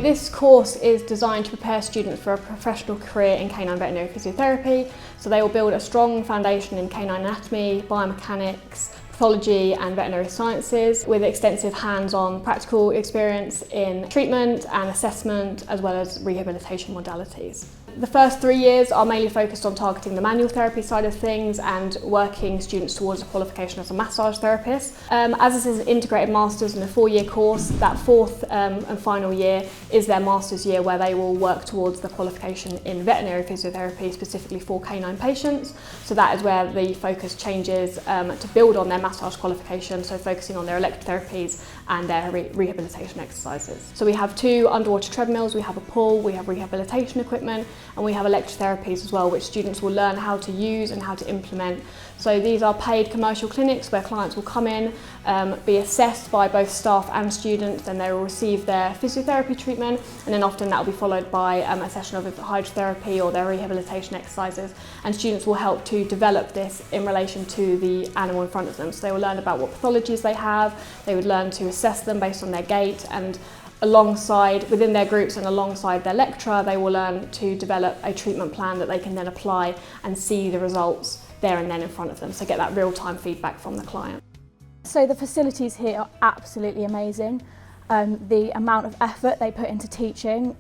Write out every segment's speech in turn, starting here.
This course is designed to prepare students for a professional career in canine veterinary physiotherapy, so they will build a strong foundation in canine anatomy, biomechanics, pathology and veterinary sciences with extensive hands-on practical experience in treatment and assessment as well as rehabilitation modalities. The first 3 years are mainly focused on targeting the manual therapy side of things and working students towards a qualification as a massage therapist. As this is an integrated masters and a 4-year course, that fourth and final year is their master's year where they will work towards the qualification in veterinary physiotherapy specifically for canine patients. So that is where the focus changes to build on their massage qualification, so focusing on their electrotherapies and their rehabilitation exercises. So we have 2 underwater treadmills, we have a pool, we have rehabilitation equipment, and we have electrotherapies as well, which students will learn how to use and how to implement. So these are paid commercial clinics where clients will come in, be assessed by both staff and students, then they will receive their physiotherapy treatment, and then often that will be followed by a session of hydrotherapy or their rehabilitation exercises, and students will help to develop this in relation to the animal in front of them. So they will learn about what pathologies they have, they would learn to assess them based on their gait, and within their groups and alongside their lecturer, they will learn to develop a treatment plan that they can then apply and see the results there and then in front of them, so get that real-time feedback from the client. So the facilities here are absolutely amazing. The amount of effort they put into teaching,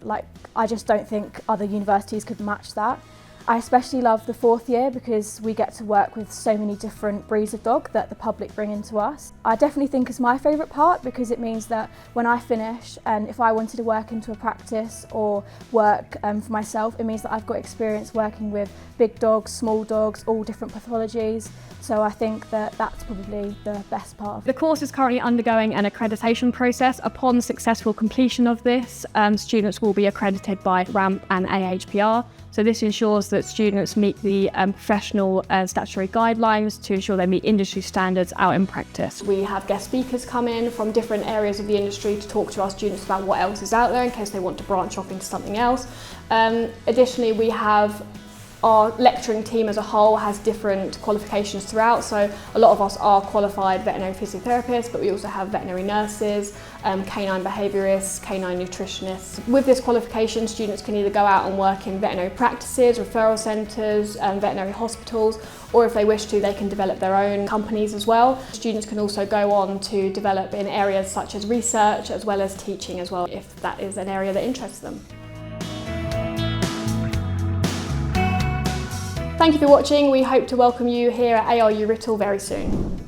I just don't think other universities could match that. I especially love the 4th year because we get to work with so many different breeds of dog that the public bring into us. I definitely think it's my favourite part because it means that when I finish and if I wanted to work into a practice or work for myself, it means that I've got experience working with big dogs, small dogs, all different pathologies. So I think that that's probably the best part. The course is currently undergoing an accreditation process. Upon successful completion of this, students will be accredited by RAMP and AHPR. So this ensures that students meet the professional statutory guidelines to ensure they meet industry standards out in practice. We have guest speakers come in from different areas of the industry to talk to our students about what else is out there in case they want to branch off into something else. Additionally, we have our lecturing team as a whole has different qualifications throughout, so a lot of us are qualified veterinary physiotherapists, but we also have veterinary nurses, canine behaviourists, canine nutritionists. With this qualification, students can either go out and work in veterinary practices, referral centres, veterinary hospitals, or if they wish to, they can develop their own companies as well. Students can also go on to develop in areas such as research as well as teaching as well, if that is an area that interests them. Thank you for watching. We hope to welcome you here at ARU Writtle very soon.